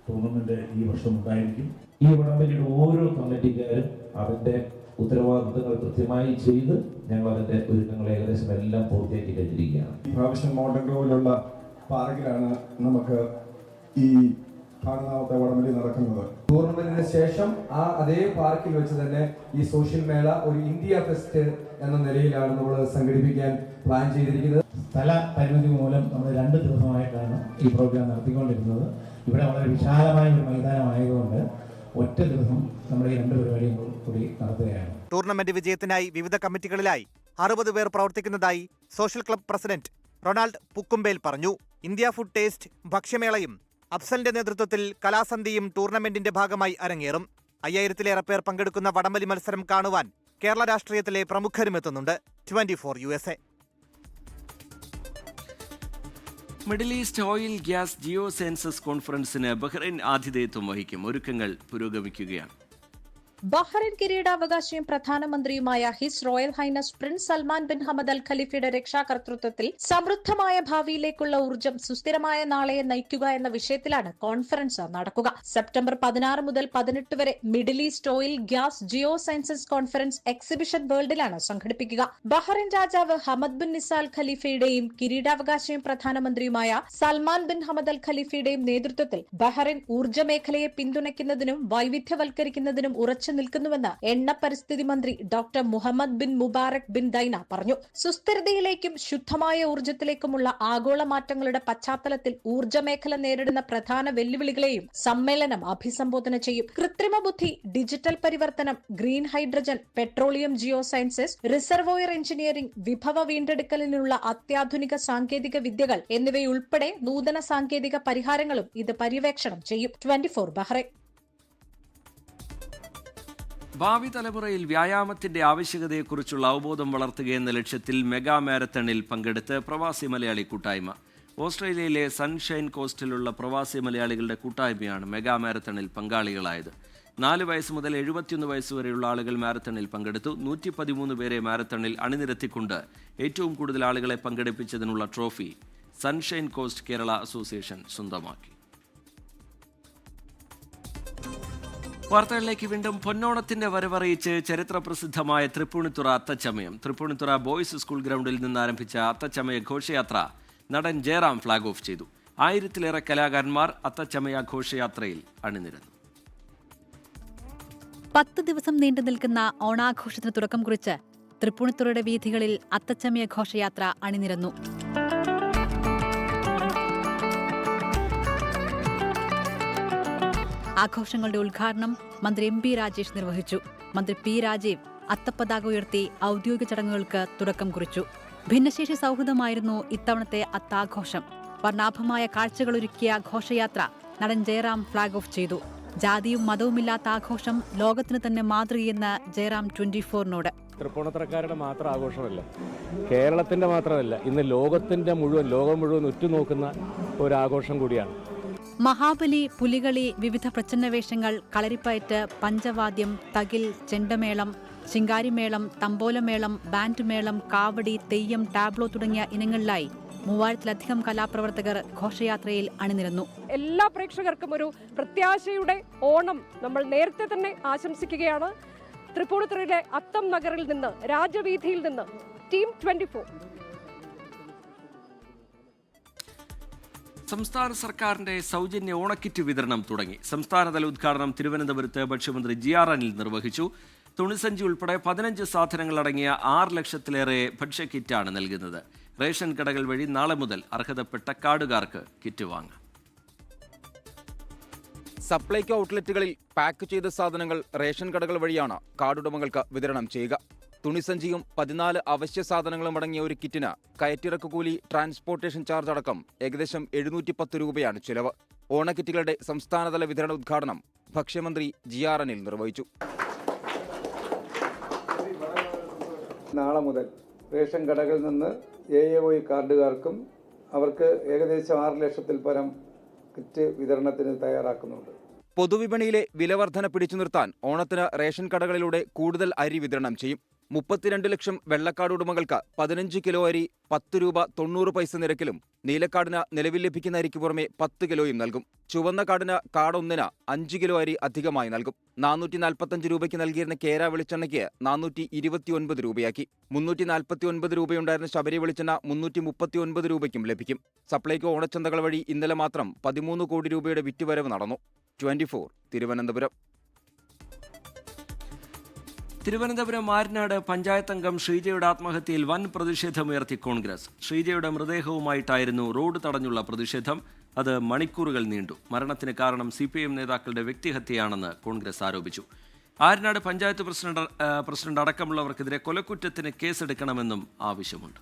K: ടൂർണമെന്റ് ഈ വർഷം ഉണ്ടായിരിക്കും.
L: ഈ വടംവലിയുടെ ഓരോ കമ്മിറ്റിക്കാരും അതിന്റെ ഉത്തരവാദിത്തങ്ങൾ കൃത്യമായി ചെയ്ത് ഞങ്ങൾ അതിന്റെ ഒരുക്കങ്ങൾ ഏകദേശം എല്ലാം പൂർത്തിയാക്കി കഴിഞ്ഞിരിക്കുകയാണ്.
M: ഈ പ്രാവശ്യം മൗണ്ടൻ റോവിലുള്ള പാർക്കിലാണ് നമുക്ക് ഈ ഭാരതാമത്തെ വടംവലി നടക്കുന്നത്.
N: ടൂർണമെന്റിന് ശേഷം അതേ പാർക്കിൽ വെച്ച് തന്നെ ഈ സോഷ്യൽ മേള ഒരു ഇന്ത്യ ഫെസ്റ്റ് എന്ന നിലയിലാണ് നമ്മൾ സംഘടിപ്പിക്കാൻ പ്ലാൻ ചെയ്തിരിക്കുന്നത്.
K: സ്ഥല പരിമിതി മൂലം നമ്മൾ 2 ദിവസമായിട്ടാണ് ഈ പ്രോഗ്രാം നടത്തിക്കൊണ്ടിരുന്നത്. ഇവിടെ വളരെ വിശാലമായ ഒരു മൈതാനമായതുകൊണ്ട് ഒറ്റ ദിവസം നമ്മൾ ഈ 2 പരിപാടിയും കൂടി നടത്തുകയാണ്.
J: ടൂർണമെന്റ് വിജയത്തിനായി വിവിധ കമ്മിറ്റികളിലായി 60 പേർ പ്രവർത്തിക്കുന്നതായി സോഷ്യൽ ക്ലബ് പ്രസിഡന്റ് റൊണാൾഡ് പുക്കുംബേൽ പറഞ്ഞു. ഇന്ത്യ ഫുഡ് ടേസ്റ്റ് ഭക്ഷ്യമേളയും അഫ്സലിന്റെ നേതൃത്വത്തിൽ കലാസന്ധിയും ടൂർണമെന്റിന്റെ ഭാഗമായി അരങ്ങേറും. 5000-ലേറെ പേർ പങ്കെടുക്കുന്ന വടംവലി മത്സരം കാണുവാൻ കേരള രാഷ്ട്രീയത്തിലെ പ്രമുഖരും എത്തുന്നുണ്ട്. 24 USA.
A: Middle East oil gas geo sciences കോൺഫറൻസിന് ബഹ്റൈൻ ആതിഥേയത്വം വഹിക്കും. ഒരുക്കങ്ങൾ പുരോഗമിക്കുകയാണ്.
O: ബഹ്റൈൻ കിരീടാവകാശിയും പ്രധാനമന്ത്രിയുമായ His Royal Highness Prince Salman bin Hamad Al ഖലീഫയുടെ രക്ഷാകർതൃത്വത്തിൽ സമൃദ്ധമായ ഭാവിയിലേക്കുള്ള ഊർജ്ജം സുസ്ഥിരമായ നാളെയെ നയിക്കുക എന്ന വിഷയത്തിലാണ് കോൺഫറൻസ് നടക്കുക. സെപ്റ്റംബർ 16 മുതൽ 18 വരെ Middle East oil gas geo sciences conference exhibition വേൾഡിലാണ് സംഘടിപ്പിക്കുക. ബഹ്റൈൻ രാജാവ് ഹമദ് ബിൻ നിസ അൽ ഖലീഫയുടെയും കിരീടാവകാശിയും പ്രധാനമന്ത്രിയുമായ സൽമാൻ ബിൻ ഹമദ് അൽ ഖലീഫയുടെയും നേതൃത്വത്തിൽ ബഹ്റൈൻ ഊർജ്ജ മേഖലയെ പിന്തുണയ്ക്കുന്നതിനും വൈവിധ്യവൽക്കരിക്കുന്നതിനും ഉറച്ചു നിൽക്കുന്നുവെന്ന് എണ്ണ പരിസ്ഥിതി മന്ത്രി doctor Mohammed bin Mubarak bin Daina പറഞ്ഞു. സുസ്ഥിരതയിലേക്കും ശുദ്ധമായ ഊർജ്ജത്തിലേക്കുമുള്ള ആഗോള മാറ്റങ്ങളുടെ പശ്ചാത്തലത്തിൽ ഊർജ്ജ മേഖല നേരിടുന്ന പ്രധാന വെല്ലുവിളികളെയും സമ്മേളനം അഭിസംബോധന ചെയ്യും. കൃത്രിമ ബുദ്ധി, ഡിജിറ്റൽ പരിവർത്തനം, green hydrogen, petroleum geosciences, reservoir engineering, വിഭവ വീണ്ടെടുക്കലിനുള്ള അത്യാധുനിക സാങ്കേതിക വിദ്യകൾ എന്നിവയുൾപ്പെടെ നൂതന സാങ്കേതിക പരിഹാരങ്ങളും ഇത് പര്യവേക്ഷണം ചെയ്യും. 24 ബഹ്റൈൻ.
A: ഭാവി തലമുറയിൽ വ്യായാമത്തിന്റെ ആവശ്യകതയെക്കുറിച്ചുള്ള അവബോധം വളർത്തുകയെന്ന ലക്ഷ്യത്തിൽ മെഗാ മാരത്തണിൽ പങ്കെടുത്ത് പ്രവാസി മലയാളി കൂട്ടായ്മ. ഓസ്ട്രേലിയയിലെ സൺഷൈൻ കോസ്റ്റിലുള്ള പ്രവാസി മലയാളികളുടെ കൂട്ടായ്മയാണ് മെഗാ മാരത്തണിൽ പങ്കാളികളായത്. 4 വയസ്സ് മുതൽ 71 വയസ്സ് വരെയുള്ള ആളുകൾ മാരത്തണിൽ പങ്കെടുത്തു. 113 പേരെ മാരത്തണിൽ അണിനിരത്തിക്കൊണ്ട് ഏറ്റവും കൂടുതൽ ആളുകളെ പങ്കെടുപ്പിച്ചതിനുള്ള trophy sunshine coast Kerala association സ്വന്തമാക്കി. വാർത്തകളിലേക്ക് വീണ്ടും. പൊന്നോണത്തിന്റെ വരവറിയിച്ച് ചരിത്രപ്രസിദ്ധമായ തൃപ്പൂണിത്തുറ അത്തച്ചമയം. തൃപ്പൂണിത്തുറ ബോയ്സ് സ്കൂൾ ഗ്രൗണ്ടിൽ നിന്ന് ആരംഭിച്ച അത്തച്ചമയ ഘോഷയാത്ര നടൻ ജയറാം ഫ്ളാഗ് ഓഫ് ചെയ്തു. 1000-ലേറെ കലാകാരന്മാർ അത്തച്ചമയ ഘോഷയാത്രയിൽ അണിനിരന്നു.
P: 10 ദിവസം നീണ്ടു നിൽക്കുന്ന ഓണാഘോഷത്തിന് തുടക്കം കുറിച്ച് തൃപ്പൂണിത്തുറയുടെ വീഥികളിൽ അത്തച്ചമയ ഘോഷയാത്ര അണിനിരന്നു. ആഘോഷങ്ങളുടെ ഉദ്ഘാടനം മന്ത്രി MP രാജേഷ് നിർവഹിച്ചു. മന്ത്രി P രാജീവ് അത്തപ്പതാക ഉയർത്തി ഔദ്യോഗിക ചടങ്ങുകൾക്ക് തുടക്കം കുറിച്ചു. ഭിന്നശേഷി സൗഹൃദമായിരുന്നു ഇത്തവണത്തെ അത്താഘോഷം. വർണ്ണാഭമായ കാഴ്ചകളൊരുക്കിയ ഘോഷയാത്ര നടൻ ജയറാം ഫ്ളാഗ് ഓഫ് ചെയ്തു. ജാതിയും മതവുമില്ലാത്ത ആഘോഷം ലോകത്തിന് തന്നെ മാതൃകയെന്ന് ജയറാം 24-നോട്.
Q: തൃപ്പൂണിത്തുറക്കാരുടെ മാത്രം ആഘോഷമല്ല, കേരളത്തിന്റെ മാത്രമല്ല, ഇന്ന് ലോകം മുഴുവൻ ഉറ്റുനോക്കുന്ന ഒരു ആഘോഷം കൂടിയാണ്.
P: മഹാബലി, പുലികളി, വിവിധ പ്രച്ഛന്നവേഷങ്ങൾ, കളരിപ്പയറ്റ്, പഞ്ചവാദ്യം, തകിൽ, ചെണ്ടമേളം, ശിങ്കാരിമേളം, തമ്പോലമേളം, ബാൻഡ് മേളം, കാവടി, തെയ്യം, ടാബ്ലോ തുടങ്ങിയ ഇനങ്ങളിലായി 3000-ലധികം കലാപ്രവർത്തകർ ഘോഷയാത്രയിൽ അണിനിരന്നു.
R: എല്ലാ പ്രേക്ഷകർക്കും ഒരു പ്രത്യാശയുടെ ഓണം നമ്മൾ നേരത്തെ തന്നെ ആശംസിക്കുകയാണ്. തൃപ്പൂണിത്തുറയിലെ അത്തം നഗറിൽ നിന്ന്, രാജവീഥിയിൽ നിന്ന് ടീം 24.
A: സംസ്ഥാന സർക്കാരിന്റെ സൗജന്യ ഓണക്കിറ്റ് വിതരണം തുടങ്ങി. സംസ്ഥാനതല ഉദ്ഘാടനം തിരുവനന്തപുരത്ത് ഭക്ഷ്യമന്ത്രി GR അനിൽ നിർവഹിച്ചു. തുണിസഞ്ചി ഉൾപ്പെടെ 15 സാധനങ്ങളടങ്ങിയ 6 ലക്ഷത്തിലേറെ ഭക്ഷ്യക്കിറ്റാണ് നൽകുന്നത്. റേഷൻ കടകൾ വഴി നാളെ മുതൽ അർഹതപ്പെട്ട കാർഡുകാർക്ക് കിറ്റ് വാങ്ങാം.
F: സപ്ലൈകോ ഔട്ട്ലെറ്റുകളിൽ പാക്ക് ചെയ്ത സാധനങ്ങൾ റേഷൻ കടകൾ വഴിയാണ് കാർഡുടമകൾക്ക് വിതരണം ചെയ്യുക. തുണിസഞ്ചിയും 14 അവശ്യ സാധനങ്ങളും അടങ്ങിയ ഒരു കിറ്റിന് കയറ്റിറക്ക് കൂലി, ട്രാൻസ്പോർട്ടേഷൻ ചാർജ് അടക്കം ഏകദേശം 710 രൂപയാണ് ചിലവ്. ഓണക്കിറ്റുകളുടെ സംസ്ഥാനതല വിതരണ ഉദ്ഘാടനം ഭക്ഷ്യമന്ത്രി GR അനിൽ നിർവഹിച്ചു.
S: നാളെ മുതൽ റേഷൻ കടകളിൽ നിന്ന് AOI കാർഡുകാർക്കും അവർക്ക് ഏകദേശം 6 ലക്ഷത്തിൽ പരം കിറ്റ് വിതരണത്തിന് തയ്യാറാക്കുന്നുണ്ട്.
F: പൊതുവിപണിയിലെ വിലവർധന പിടിച്ചു നിർത്താൻ ഓണത്തിന് റേഷൻ കടകളിലൂടെ കൂടുതൽ അരി വിതരണം ചെയ്യും. 32 ലക്ഷം വെള്ളക്കാട് ഉടമകൾക്ക് 15 കിലോ അരി 10 രൂപ 90 പൈസ നിരക്കിലും നീലക്കാടിന് നിലവിൽ ലഭിക്കുന്ന അരിക്ക് പുറമെ 10 കിലോയും നൽകും. ചുവന്ന കാടിന് കാടൊന്നിന് 5 കിലോ അരി അധികമായി നൽകും. 445 രൂപയ്ക്ക് നൽകിയിരുന്ന കേര വെളിച്ചെണ്ണയ്ക്ക് 429 രൂപയാക്കി. 349 രൂപയുണ്ടായിരുന്ന ശബരി വെളിച്ചെണ്ണ 339 രൂപയ്ക്കും ലഭിക്കും. സപ്ലൈകോ ഓണച്ചന്തകൾ വഴി ഇന്നലെ മാത്രം 13 കോടി രൂപയുടെ വിറ്റുവരവ് നടന്നു. 24 തിരുവനന്തപുരം.
A: തിരുവനന്തപുരം ആര്യനാട് പഞ്ചായത്ത് അംഗം ശ്രീജയുടെ ആത്മഹത്യയിൽ വൻ പ്രതിഷേധമുയർത്തി കോൺഗ്രസ്. ശ്രീജയുടെ മൃതദേഹവുമായിട്ടായിരുന്നു റോഡ് തടഞ്ഞുള്ള പ്രതിഷേധം. അത് മണിക്കൂറുകൾ നീണ്ടു. മരണത്തിന് കാരണം CPIM നേതാക്കളുടെ വ്യക്തിഹത്യയാണെന്ന് കോൺഗ്രസ് ആരോപിച്ചു. ആര്യനാട് പഞ്ചായത്ത് പ്രസിഡന്റ് അടക്കമുള്ളവർക്കെതിരെ കൊലക്കുറ്റത്തിന് കേസെടുക്കണമെന്നും ആവശ്യമുണ്ട്.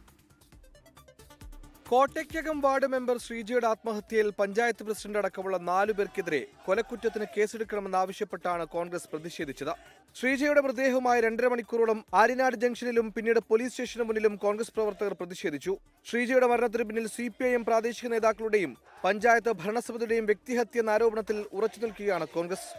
T: Kottakkakam ward member ശ്രീജയുടെ ആത്മഹത്യയിൽ panchayat president അടക്കമുള്ള 4 പേർക്കെതിരെ കൊലക്കുറ്റത്തിന് കേസെടുക്കണമെന്നാവശ്യപ്പെട്ടാണ് കോൺഗ്രസ് പ്രതിഷേധിച്ചത്. ശ്രീജയുടെ മൃതദേഹവുമായി 2.5 മണിക്കൂറോളം ആര്യനാട് ജംഗ്ഷനിലും പിന്നീട് പോലീസ് സ്റ്റേഷന് മുന്നിലും കോൺഗ്രസ് പ്രവർത്തകർ പ്രതിഷേധിച്ചു. ശ്രീജയുടെ മരണത്തിന് പിന്നിൽ CPIM പ്രാദേശിക നേതാക്കളുടെയും പഞ്ചായത്ത് ഭരണസമിതിയുടെയും വ്യക്തിഹത്യ എന്ന ആരോപണത്തിൽ ഉറച്ചു നിൽക്കുകയാണ് കോൺഗ്രസ്.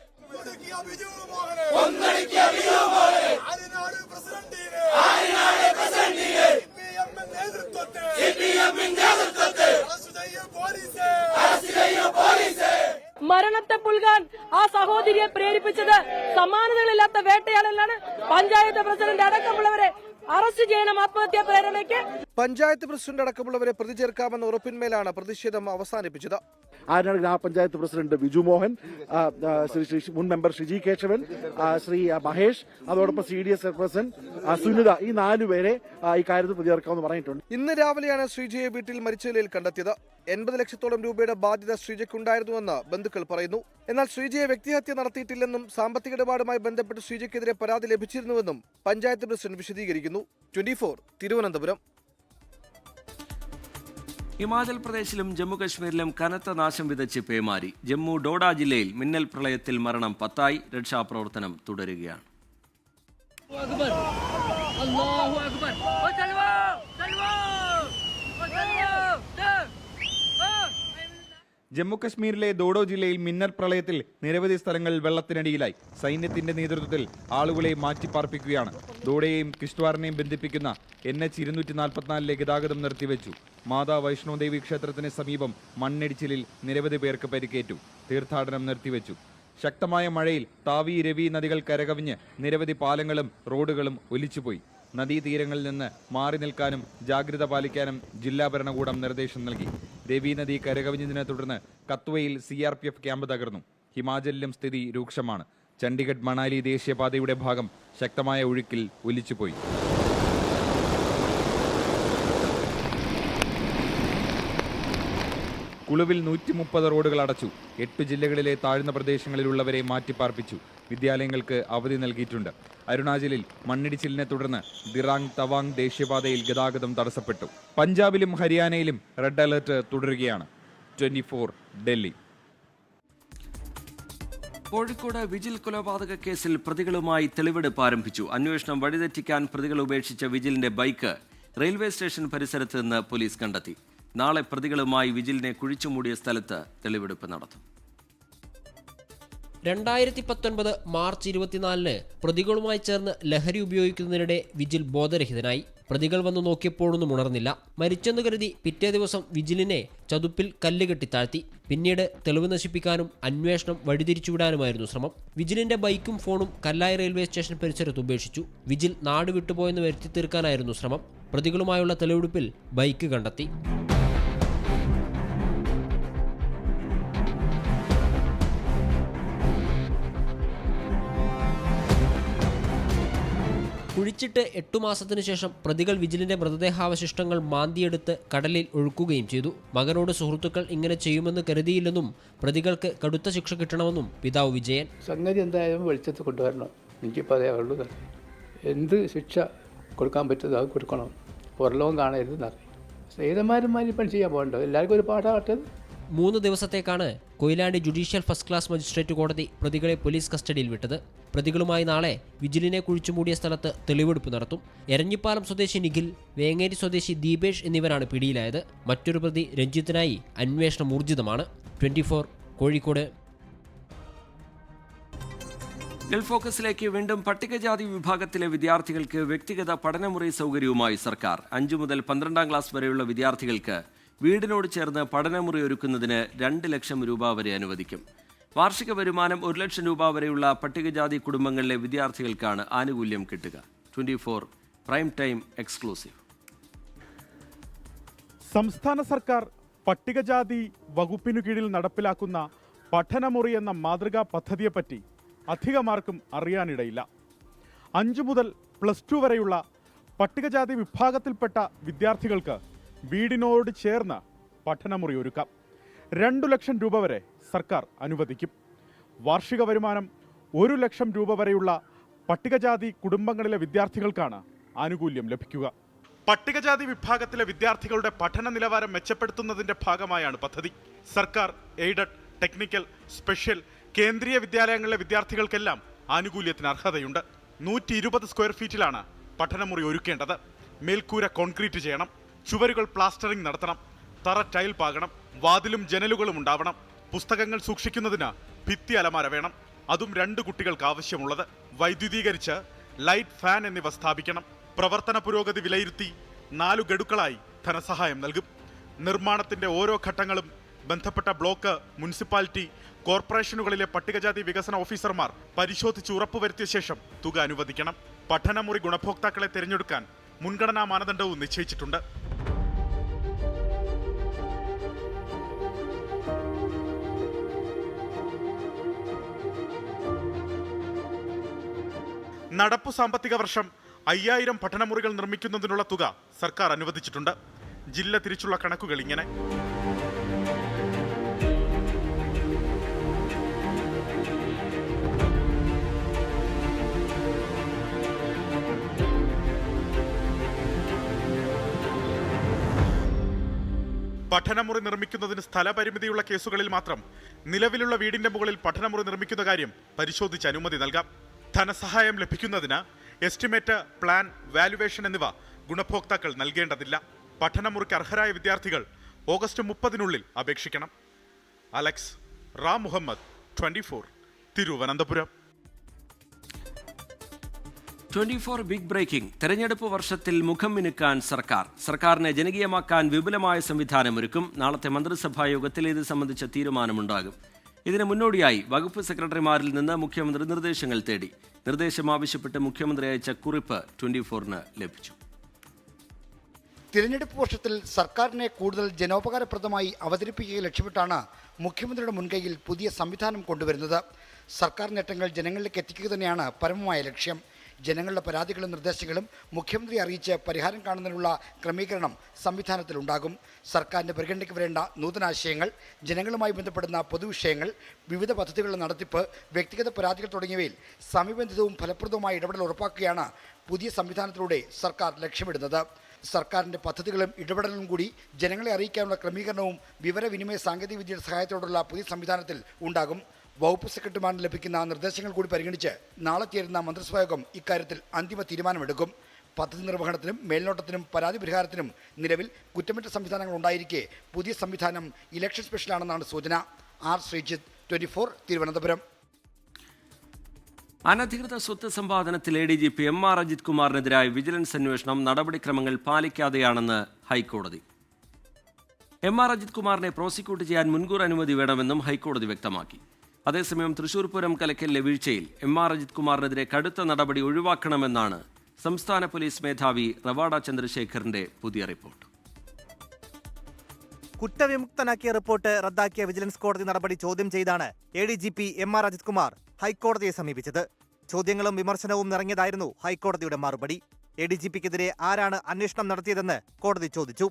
U: മരണത്തെ പുൽകാൻ ആ സഹോദരിയെ പ്രേരിപ്പിച്ചത് സമാനതകളില്ലാത്ത വേട്ടയാടലാണ്. പഞ്ചായത്ത് പ്രസിഡന്റ് അടക്കമുള്ളവരെ അറസ്റ്റ് ചെയ്യണം. ആത്മഹത്യാ പ്രേരണയ്ക്ക്
T: പഞ്ചായത്ത് പ്രസിഡന്റ് അടക്കമുള്ളവരെ പ്രതി ചേർക്കാമെന്ന ഉറപ്പിന്മേലാണ് പ്രതിഷേധം അവസാനിപ്പിച്ചത്.
V: ആര്യനാട് ഗ്രാമപഞ്ചായത്ത് പ്രസിഡന്റ് ബിജു മോഹൻ, മുൻ മെമ്പർ ഷിജി കേശവൻ, ശ്രീ മഹേഷ്, അതോടൊപ്പം CDS ചെയർപേഴ്സൺ സുനിത, ഈ 4 പേരെ ഈ കാര്യത്തിൽ പ്രതി ചേർക്കാമെന്ന് പറഞ്ഞിട്ടുണ്ട്.
T: ഇന്ന് രാവിലെയാണ് ശ്രീജയെ വീട്ടിൽ മരിച്ച നിലയിൽ കണ്ടെത്തിയത്. 80 ലക്ഷത്തോളം രൂപയുടെ ബാധ്യത ശ്രീജയ്ക്കുണ്ടായിരുന്നുവെന്ന് ബന്ധുക്കൾ പറയുന്നു. എന്നാൽ ശ്രീജയെ വ്യക്തിഹത്യ നടത്തിയിട്ടില്ലെന്നും സാമ്പത്തിക ഇടപാടുമായി ബന്ധപ്പെട്ട് ശ്രീജയ്ക്കെതിരെ പരാതി ലഭിച്ചിരുന്നുവെന്നും പഞ്ചായത്ത് പ്രസിഡന്റ് വിശദീകരിക്കുന്നു. 24 തിരുവനന്തപുരം.
A: ഹിമാചൽ പ്രദേശിലും ജമ്മുകശ്മീരിലും കനത്ത നാശം വിതച്ച് പേമാരി. ജമ്മു ഡോഡ ജില്ലയിൽ മിന്നൽ പ്രളയത്തിൽ മരണം 10. രക്ഷാപ്രവർത്തനം തുടരുകയാണ്.
F: ജമ്മുകശ്മീരിലെ ദോഡോ ജില്ലയിൽ മിന്നൽ പ്രളയത്തിൽ നിരവധി സ്ഥലങ്ങളിൽ വെള്ളത്തിനടിയിലായി. സൈന്യത്തിന്റെ നേതൃത്വത്തിൽ ആളുകളെ മാറ്റിപ്പാർപ്പിക്കുകയാണ്. ദോഡയെയും കിഷ്ത്വാറിനെയും ബന്ധിപ്പിക്കുന്ന NH 244 ഗതാഗതം നിർത്തിവെച്ചു. മാതാ വൈഷ്ണോദേവി ക്ഷേത്രത്തിന് സമീപം മണ്ണിടിച്ചിലിൽ നിരവധി പേർക്ക് പരിക്കേറ്റു. തീർത്ഥാടനം നിർത്തിവെച്ചു. ശക്തമായ മഴയിൽ താവി, രവി നദികൾ കരകവിഞ്ഞ് നിരവധി പാലങ്ങളും റോഡുകളും ഒലിച്ചുപോയി. നദീതീരങ്ങളിൽ നിന്ന് മാറി നിൽക്കാനും ജാഗ്രത പാലിക്കാനും ജില്ലാ ഭരണകൂടം നിർദ്ദേശം നൽകി. രവി നദി കരകവിഞ്ഞതിനെ തുടർന്ന് കത്വയിൽ CRPF ക്യാമ്പ് തകർന്നു. ഹിമാചലിലും സ്ഥിതി രൂക്ഷമാണ്. ചണ്ഡിഗഡ് മണാലി ദേശീയപാതയുടെ ഭാഗം ശക്തമായ ഒഴുക്കിൽ ഒലിച്ചുപോയി. കുളുവിൽ 130 റോഡുകൾ അടച്ചു. 8 ജില്ലകളിലെ താഴ്ന്ന പ്രദേശങ്ങളിലുള്ളവരെ മാറ്റിപ്പാർപ്പിച്ചു. വിദ്യാലയങ്ങൾക്ക് അവധി നൽകിയിട്ടുണ്ട്. അരുണാചലിൽ മണ്ണിടിച്ചിലിനെ തുടർന്ന് ദിറാങ് തവാങ് ദേശീയപാതയിൽ ഗതാഗതം തടസ്സപ്പെട്ടു. പഞ്ചാബിലും ഹരിയാനയിലും റെഡ് അലർട്ട് തുടരുകയാണ്. 24 ഡൽഹി.
A: കോഴിക്കോട് വിജിൽ കൊലപാതക കേസിൽ പ്രതികളുമായി തെളിവെടുപ്പ് ആരംഭിച്ചു. അന്വേഷണം വഴിതെറ്റിക്കാൻ പ്രതികൾ ഉപേക്ഷിച്ച വിജിലിന്റെ ബൈക്ക് റെയിൽവേ സ്റ്റേഷൻ പരിസരത്ത് നിന്ന് പോലീസ് കണ്ടെത്തി. നാളെ പ്രതികളുമായി വിജിലിനെ കുഴിച്ചുമൂടിയ സ്ഥലത്ത് തെളിവെടുപ്പ് നടത്തും.
W: 2019 മാർച്ച് 24 പ്രതികളുമായി ചേർന്ന് ലഹരി ഉപയോഗിക്കുന്നതിനിടെ വിജിൽ ബോധരഹിതനായി. പ്രതികൾ വന്നു നോക്കിയപ്പോഴൊന്നും ഉണർന്നില്ല. മരിച്ചെന്ന് കരുതി പിറ്റേ ദിവസം വിജിലിനെ ചതുപ്പിൽ കല്ലുകെട്ടി താഴ്ത്തി. പിന്നീട് തെളിവ് നശിപ്പിക്കാനും അന്വേഷണം വഴിതിരിച്ചുവിടാനുമായിരുന്നു ശ്രമം. വിജിലിന്റെ ബൈക്കും ഫോണും കല്ലായി റെയിൽവേ സ്റ്റേഷൻ പരിസരത്ത് ഉപേക്ഷിച്ചു. വിജിൽ നാട് വിട്ടുപോയെന്ന് വരുത്തി തീർക്കാനായിരുന്നു ശ്രമം. പ്രതികളുമായുള്ള തെളിവെടുപ്പിൽ ബൈക്ക് കണ്ടെത്തി. കുഴിച്ചിട്ട് 8 മാസത്തിനു ശേഷം പ്രതികൾ വിജിലിന്റെ മൃതദേഹാവശിഷ്ടങ്ങൾ മാന്തിയെടുത്ത് കടലിൽ ഒഴുക്കുകയും ചെയ്തു. മകനോട് സുഹൃത്തുക്കൾ ഇങ്ങനെ ചെയ്യുമെന്ന് കരുതിയില്ലെന്നും പ്രതികൾക്ക് കടുത്ത ശിക്ഷ കിട്ടണമെന്നും പിതാവ് വിജയൻ.
X: സംഗതി എന്തായാലും വെളിച്ചത്ത് കൊണ്ടുവരണം. എനിക്കിപ്പോൾ അതേ ഉള്ളൂ. എന്ത് ശിക്ഷ കൊടുക്കാൻ പറ്റുന്നത് അത് കൊടുക്കണം. പുറലോകം കാണരുത് എന്നറിയാം. സ്നേഹിതന്മാരും ചെയ്യാൻ പോകണ്ടോ? എല്ലാവർക്കും ഒരു പാഠമാട്ടത്.
W: 3 ദിവസത്തേക്കാണ് Koyilandy judicial first class magistrate കോടതി പ്രതികളെ പോലീസ് കസ്റ്റഡിയിൽ വിട്ടത്. പ്രതികളുമായി നാളെ വിജിലിനെ കുഴിച്ചുമൂടിയ സ്ഥലത്ത് തെളിവെടുപ്പ് നടത്തും. എരഞ്ഞിപ്പാലം സ്വദേശി നിഖിൽ, വേങ്ങേരി സ്വദേശി ദീപേഷ് എന്നിവരാണ് പിടിയിലായത്. മറ്റൊരു പ്രതി രഞ്ജിത്തിനായി അന്വേഷണം ഊർജിതമാണ്. 24 കോഴിക്കോട്.
A: ഗൾഫ് ഫോക്കസിലേക്ക് വീണ്ടും പട്ടികജാതി വിഭാഗത്തിലെ വിദ്യാർത്ഥികൾക്ക് വ്യക്തിഗത പഠനമുറി സൗകര്യവുമായി സർക്കാർ 5 മുതൽ 12ാം ക്ലാസ് വരെയുള്ള വിദ്യാർത്ഥികൾക്ക് വീടിനോട് ചേർന്ന് പഠനമുറി ഒരുക്കുന്നതിന് 2 ലക്ഷം രൂപ വരെ അനുവദിക്കും. വാർഷിക വരുമാനം 1 ലക്ഷം രൂപ വരെയുള്ള പട്ടികജാതി കുടുംബങ്ങളിലെ വിദ്യാർത്ഥികൾക്കാണ് ആനുകൂല്യം കിട്ടുക. 24 പ്രൈം ടൈം എക്സ്ക്ലൂസീവ്.
B: സംസ്ഥാന സർക്കാർ പട്ടികജാതി വകുപ്പിനു കീഴിൽ നടപ്പിലാക്കുന്ന പഠനമുറി എന്ന മാതൃകാ പദ്ധതിയെപ്പറ്റി അധികമാർക്കും അറിയാനിടയില്ല. 5 മുതൽ +2 വരെയുള്ള പട്ടികജാതി വിഭാഗത്തിൽപ്പെട്ട വിദ്യാർത്ഥികൾക്ക് വീടിനോട് ചേർന്ന് പഠനമുറി ഒരുക്കാം. 2 ലക്ഷം രൂപ വരെ സർക്കാർ അനുവദിക്കും. വാർഷിക വരുമാനം 1 ലക്ഷം രൂപ വരെയുള്ള പട്ടികജാതി കുടുംബങ്ങളിലെ വിദ്യാർത്ഥികൾക്കാണ് ആനുകൂല്യം ലഭിക്കുക. പട്ടികജാതി വിഭാഗത്തിലെ വിദ്യാർത്ഥികളുടെ പഠന നിലവാരം മെച്ചപ്പെടുത്തുന്നതിന്റെ ഭാഗമായാണ് പദ്ധതി. സർക്കാർ എയ്ഡഡ്, ടെക്നിക്കൽ, സ്പെഷ്യൽ, കേന്ദ്രീയ വിദ്യാലയങ്ങളിലെ വിദ്യാർത്ഥികൾക്കെല്ലാം ആനുകൂല്യത്തിന് അർഹതയുണ്ട്. 120 സ്ക്വയർ ഫീറ്റിലാണ് പഠനമുറി ഒരുക്കേണ്ടത്. മേൽക്കൂര കോൺക്രീറ്റ് ചെയ്യണം, ചുവരുകൾ പ്ലാസ്റ്ററിംഗ് നടത്തണം, തറ ടൈൽ പാകണം, വാതിലും ജനലുകളും ഉണ്ടാവണം. പുസ്തകങ്ങൾ സൂക്ഷിക്കുന്നതിന് ഭിത്തി അലമാര വേണം, അതും 2 കുട്ടികൾക്ക് ആവശ്യമുള്ളത്. വൈദ്യുതീകരിച്ച് ലൈറ്റ്, ഫാൻ എന്നിവ സ്ഥാപിക്കണം. പ്രവർത്തന പുരോഗതി വിലയിരുത്തി 4 ഗഡുക്കളായി ധനസഹായം നൽകും. നിർമ്മാണത്തിന്റെ ഓരോ ഘട്ടങ്ങളും ബന്ധപ്പെട്ട ബ്ലോക്ക്, മുനിസിപ്പാലിറ്റി, കോർപ്പറേഷനുകളിലെ പട്ടികജാതി വികസന ഓഫീസർമാർ പരിശോധിച്ച് ഉറപ്പുവരുത്തിയ ശേഷം തുക അനുവദിക്കണം. പഠനമുറി ഗുണഭോക്താക്കളെ തിരഞ്ഞെടുക്കാൻ മുൻഗണനാ മാനദണ്ഡവും നിശ്ചയിച്ചിട്ടുണ്ട്. നടപ്പു സാമ്പത്തിക വർഷം 5000 പഠനമുറികൾ നിർമ്മിക്കുന്നതിനുള്ള തുക സർക്കാർ അനുവദിച്ചിട്ടുണ്ട്. ജില്ല തിരിച്ചുള്ള കണക്കുകൾ ഇങ്ങനെ. പഠനമുറി നിർമ്മിക്കുന്നതിന് സ്ഥലപരിമിതിയുള്ള കേസുകളിൽ മാത്രം നിലവിലുള്ള വീടിന്റെ മുകളിൽ പഠനമുറി നിർമ്മിക്കുന്ന കാര്യം പരിശോധിച്ച് അനുമതി നൽകാം. ധനസഹായം ലഭിക്കുന്നതിന് എസ്റ്റിമേറ്റ്, പ്ലാൻ, വാല്യുവേഷൻ എന്നിവ ഗുണഭോക്താക്കൾ നൽകേണ്ടതില്ല. പഠനമുറിക്ക് അർഹരായ വിദ്യാർത്ഥികൾ ഓഗസ്റ്റ് 30-നുള്ളിൽ അപേക്ഷിക്കണം. Alex Ram Muhammad, 24, Thiruvananthapuram.
A: 24 big breaking. തെരഞ്ഞെടുപ്പ് വർഷത്തിൽ മുഖം മിനുക്കാൻ സർക്കാരിനെ ജനകീയമാക്കാൻ വിപുലമായ സംവിധാനമൊരുക്കും. നാളത്തെ മന്ത്രിസഭാ യോഗത്തിൽ ഇത് സംബന്ധിച്ച തീരുമാനമുണ്ടാകും. ഇതിന് മുന്നോടിയായി വകുപ്പ് സെക്രട്ടറിമാരിൽ നിന്ന് മുഖ്യമന്ത്രി നിർദ്ദേശങ്ങൾ തേടി. നിർദ്ദേശം ആവശ്യപ്പെട്ട് മുഖ്യമന്ത്രി അയച്ച കുറിപ്പ് 24-ന് ലഭിച്ചു.
C: തിരഞ്ഞെടുപ്പ് വർഷത്തിൽ സർക്കാരിനെ കൂടുതൽ ജനോപകാരപ്രദമായി അവതരിപ്പിക്കുക ലക്ഷ്യമിട്ടാണ് മുഖ്യമന്ത്രിയുടെ മുൻകൈയിൽ പുതിയ സംവിധാനം കൊണ്ടുവരുന്നത്. സർക്കാർ നേട്ടങ്ങൾ ജനങ്ങളിലേക്ക് എത്തിക്കുക തന്നെയാണ് പരമമായ ലക്ഷ്യം. ജനങ്ങളുടെ പരാതികളും നിർദ്ദേശങ്ങളും മുഖ്യമന്ത്രി അറിയിച്ച് പരിഹാരം കാണുന്നതിനുള്ള ക്രമീകരണം സംവിധാനത്തിലുണ്ടാകും. സർക്കാരിൻ്റെ പരിഗണനയ്ക്ക് വരേണ്ട നൂതനാശയങ്ങൾ, ജനങ്ങളുമായി ബന്ധപ്പെടുന്ന പൊതുവിഷയങ്ങൾ, വിവിധ പദ്ധതികളുടെ നടത്തിപ്പ്, വ്യക്തിഗത പരാതികൾ തുടങ്ങിയവയിൽ സമയബന്ധിതവും ഫലപ്രദവുമായ ഇടപെടൽ ഉറപ്പാക്കുകയാണ് പുതിയ സംവിധാനത്തിലൂടെ സർക്കാർ ലക്ഷ്യമിടുന്നത്. സർക്കാരിൻ്റെ പദ്ധതികളും ഇടപെടലും കൂടി ജനങ്ങളെ അറിയിക്കാനുള്ള ക്രമീകരണവും വിവരവിനിമയ സാങ്കേതികവിദ്യയുടെ സഹായത്തോടുള്ള പുതിയ സംവിധാനത്തിൽ ഉണ്ടാകും. വകുപ്പ് സെക്രട്ടറിമാരിന് ലഭിക്കുന്ന നിർദ്ദേശങ്ങൾ കൂടി പരിഗണിച്ച് നാളെ ചേരുന്ന മന്ത്രിസഭാ യോഗം ഇക്കാര്യത്തിൽ അന്തിമ തീരുമാനമെടുക്കും. പദ്ധതി നിർവഹണത്തിനും മേൽനോട്ടത്തിനും പരാതി പരിഹാരത്തിനും നിലവിൽ കുറ്റമറ്റ സംവിധാനങ്ങൾ ഉണ്ടായിരിക്കെ പുതിയ സംവിധാനം ഇലക്ഷൻ സ്പെഷ്യലാണെന്നാണ് സൂചന. ആർ ശ്രീജിത്ത്, 24, തിരുവനന്തപുരം.
A: അനധികൃത സ്വത്ത് സമ്പാദനത്തിൽ ADGP MR അജിത് കുമാറിനെതിരായ വിജിലൻസ് അന്വേഷണം നടപടിക്രമങ്ങൾ പാലിക്കാതെയാണെന്ന് ഹൈക്കോടതി. MR അജിത് കുമാറിനെ പ്രോസിക്യൂട്ട് ചെയ്യാൻ മുൻകൂർ അനുമതി വേണമെന്നും ഹൈക്കോടതി വ്യക്തമാക്കി. അതേസമയം തൃശൂർ പൂരം കലക്കലിലെ വീഴ്ചയിൽ MR അജിത് കുമാറിനെതിരെ കടുത്ത നടപടി ഒഴിവാക്കണമെന്നാണ് സംസ്ഥാന പോലീസ് മേധാവി റവാഡ ചന്ദ്രശേഖറിന്റെ പുതിയ റിപ്പോർട്ട്.
J: കുറ്റവിമുക്തനാക്കിയ റിപ്പോർട്ട് റദ്ദാക്കിയ വിജിലൻസ് കോടതി നടപടി ചോദ്യം ചെയ്താണ് ADGP MR അജിത് കുമാർ ഹൈക്കോടതിയെ സമീപിച്ചത്. ചോദ്യങ്ങളും വിമർശനവും നിറഞ്ഞതായിരുന്നു ഹൈക്കോടതിയുടെ മറുപടി. ADGPക്കെതിരെ ആരാണ് അന്വേഷണം നടത്തിയതെന്ന് കോടതി ചോദിച്ചു.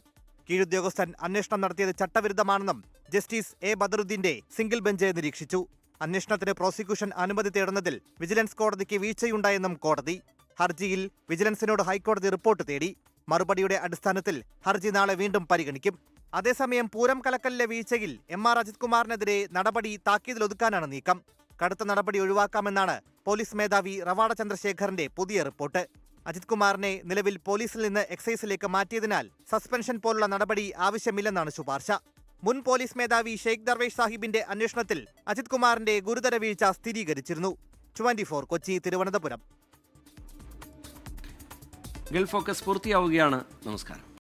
J: കീഴുദ്യോഗസ്ഥൻ അന്വേഷണം നടത്തിയത് ചട്ടവിരുദ്ധമാണെന്നും ജസ്റ്റിസ് A ബദറുദ്ദീന്റെ സിംഗിൾ ബെഞ്ച് നിരീക്ഷിച്ചു. അന്വേഷണത്തിന് പ്രോസിക്യൂഷൻ അനുമതി തേടുന്നതിൽ വിജിലൻസ് കോടതിക്ക് വീഴ്ചയുണ്ടായെന്നും കോടതി. ഹർജിയിൽ വിജിലൻസിനോട് ഹൈക്കോടതി റിപ്പോർട്ട് തേടി. മറുപടിയുടെ അടിസ്ഥാനത്തിൽ ഹർജി നാളെ വീണ്ടും പരിഗണിക്കും. അതേസമയം പൂരം കലക്കലിലെ വീഴ്ചയിൽ MR അജിത് കുമാറിനെതിരെ നടപടി താക്കീതിലൊതുക്കാനാണ് നീക്കം. കടുത്ത നടപടി ഒഴിവാക്കാമെന്നാണ് പോലീസ് മേധാവി റവാഡ ചന്ദ്രശേഖറിന്റെ പുതിയ റിപ്പോർട്ട്. അജിത് കുമാറിനെ നിലവിൽ പോലീസിൽ നിന്ന് എക്സൈസിലേക്ക് മാറ്റിയതിനാൽ സസ്പെൻഷൻ പോലുള്ള നടപടി ആവശ്യമില്ലെന്നാണ് ശുപാർശ. മുൻ പോലീസ് മേധാവി ഷെയ്ഖ് ദർവേഷ് സാഹിബിന്റെ അന്വേഷണത്തിൽ അജിത് കുമാറിന്റെ ഗുരുതര വീഴ്ച സ്ഥിരീകരിച്ചിരുന്നു. 24 കൊച്ചി, തിരുവനന്തപുരം.
A: ഗൾഫ് ഫോക്കസ് പൂർത്തിയാവുകയാണ്. നമസ്കാരം.